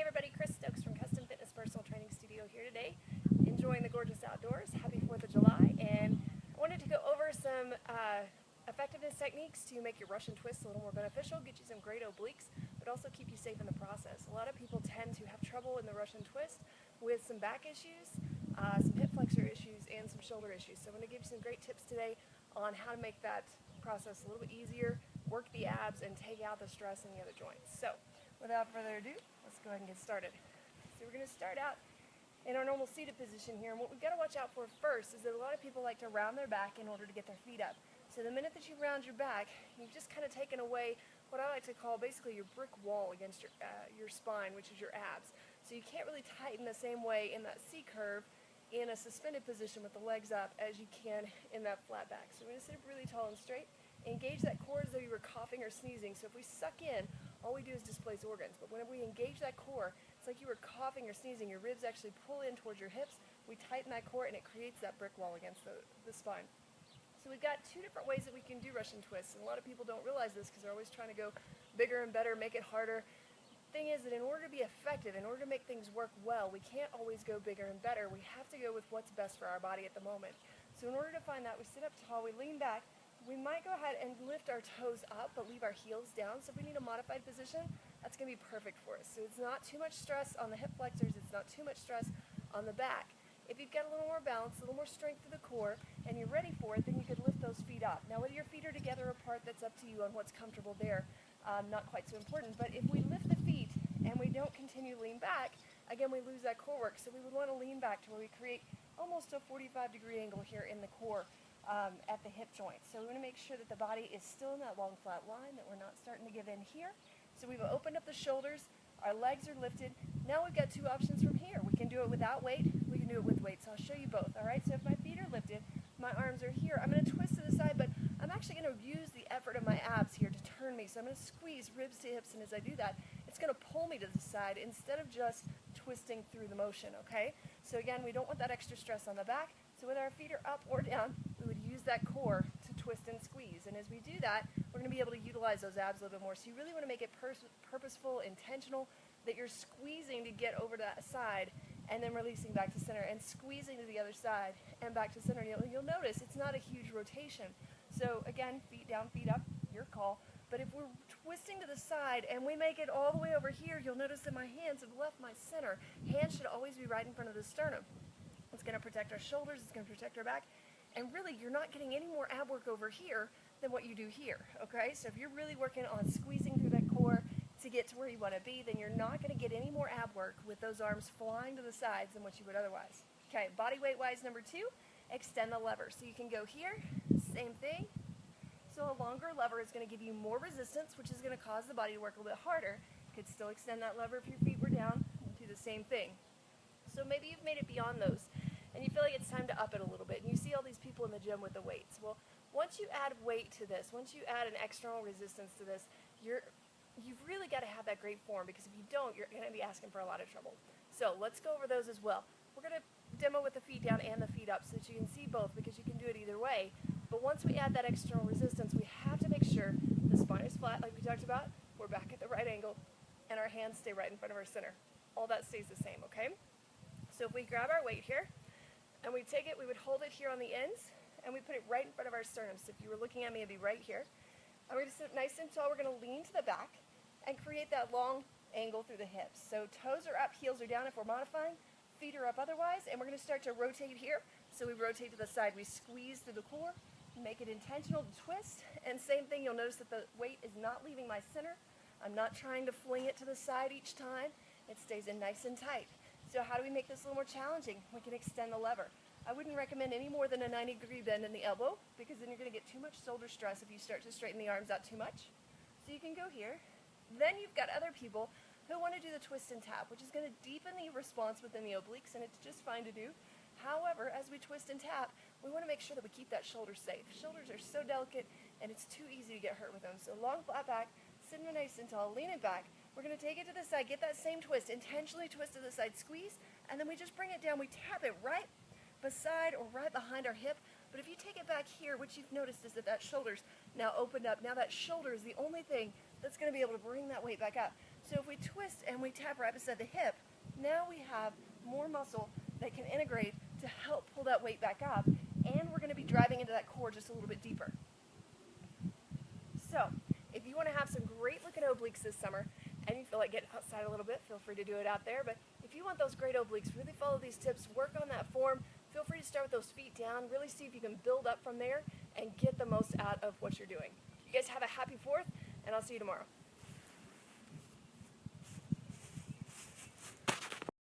Hi everybody, Chris Stokes from Custom Fitness Personal Training Studio here today, enjoying the gorgeous outdoors. Happy 4th of July, and I wanted to go over some effectiveness techniques to make your Russian twists a little more beneficial, get you some great obliques, but also keep you safe in the process. A lot of people tend to have trouble in the Russian twist with some back issues, some hip flexor issues, and some shoulder issues. So I'm going to give you some great tips today on how to make that process a little bit easier, work the abs, and take out the stress in the other joints. So without further ado, let's go ahead and get started. So we're going to start out in our normal seated position here, and what we've got to watch out for first is that a lot of people like to round their back in order to get their feet up. So the minute that you round your back, you've just kind of taken away what I like to call basically your brick wall against your spine, which is your abs. So you can't really tighten the same way in that C curve in a suspended position with the legs up as you can in that flat back. So we're going to sit up really tall and straight. Engage that core as though you were coughing or sneezing. So if we suck in, all we do is displace organs. But whenever we engage that core, it's like you were coughing or sneezing. Your ribs actually pull in towards your hips. We tighten that core, and it creates that brick wall against the spine. So we've got two different ways that we can do Russian twists. And a lot of people don't realize this because they're always trying to go bigger and better, make it harder. The thing is that in order to be effective, in order to make things work well, we can't always go bigger and better. We have to go with what's best for our body at the moment. So in order to find that, we sit up tall, we lean back. We might go ahead and lift our toes up, but leave our heels down. So if we need a modified position, that's going to be perfect for us. So it's not too much stress on the hip flexors. It's not too much stress on the back. If you've got a little more balance, a little more strength to the core, and you're ready for it, then you could lift those feet up. Now, whether your feet are together or apart, that's up to you on what's comfortable there. Not quite so important. But if we lift the feet and we don't continue to lean back, again, we lose that core work. So we would want to lean back to where we create almost a 45-degree angle here in the core. At the hip joint. So we want to make sure that the body is still in that long flat line, that we're not starting to give in here. So we've opened up the shoulders, our legs are lifted. Now we've got two options from here. We can do it without weight, we can do it with weight. So I'll show you both, alright? So if my feet are lifted, my arms are here, I'm going to twist to the side, but I'm actually going to use the effort of my abs here to turn me. So I'm going to squeeze ribs to hips, and as I do that, it's going to pull me to the side instead of just twisting through the motion, okay? So again, we don't want that extra stress on the back. So whether our feet are up or down, we would use that core to twist and squeeze. And as we do that, we're going to be able to utilize those abs a little bit more. So you really want to make it purposeful, intentional, that you're squeezing to get over to that side and then releasing back to center and squeezing to the other side and back to center. You'll notice it's not a huge rotation. So again, feet down, feet up, your call. But if we're twisting to the side and we make it all the way over here, you'll notice that my hands have left my center. Hands should always be right in front of the sternum. It's going to protect our shoulders, it's going to protect our back, and really you're not getting any more ab work over here than what you do here, okay? So if you're really working on squeezing through that core to get to where you want to be, then you're not going to get any more ab work with those arms flying to the sides than what you would otherwise. Okay, body weight wise, number 2, extend the lever. So you can go here, same thing. So a longer lever is going to give you more resistance, which is going to cause the body to work a little bit harder. You could still extend that lever if your feet were down and do the same thing. So maybe you've made it beyond those and you feel like it's time to up it a little bit, and you see all these people in the gym with the weights. Well, once you add weight to this, once you add an external resistance to this, you've really got to have that great form, because if you don't, you're going to be asking for a lot of trouble. So let's go over those as well. We're going to demo with the feet down and the feet up so that you can see both, because you can do it either way. But once we add that external resistance, we have to make sure the spine is flat like we talked about, we're back at the right angle, and our hands stay right in front of our center. All that stays the same, okay? So if we grab our weight here, and we take it, we would hold it here on the ends, and we put it right in front of our sternum. So if you were looking at me, it'd be right here. And we're going to sit nice and tall. We're going to lean to the back and create that long angle through the hips. So toes are up, heels are down if we're modifying, feet are up otherwise, and we're going to start to rotate here. So we rotate to the side. We squeeze through the core, make it intentional to twist, and same thing, you'll notice that the weight is not leaving my center. I'm not trying to fling it to the side each time. It stays in nice and tight. So how do we make this a little more challenging? We can extend the lever. I wouldn't recommend any more than a 90-degree bend in the elbow, because then you're going to get too much shoulder stress if you start to straighten the arms out too much. So you can go here. Then you've got other people who want to do the twist and tap, which is going to deepen the response within the obliques, and it's just fine to do. However, as we twist and tap, we want to make sure that we keep that shoulder safe. Shoulders are so delicate, and it's too easy to get hurt with them. So long flat back, sitting nice and tall, lean it back. We're going to take it to the side, get that same twist, intentionally twist to the side, squeeze, and then we just bring it down. We tap it right beside or right behind our hip. But if you take it back here, what you've noticed is that that shoulder's now opened up. Now that shoulder is the only thing that's going to be able to bring that weight back up. So if we twist and we tap right beside the hip, now we have more muscle that can integrate to help pull that weight back up, and we're going to be driving into that core just a little bit deeper. So if you want to have some great looking obliques this summer and you feel like getting outside a little bit, feel free to do it out there. But if you want those great obliques, really follow these tips, work on that form. Feel free to start with those feet down, really see if you can build up from there and get the most out of what you're doing. You guys have a happy 4th, and I'll see you tomorrow.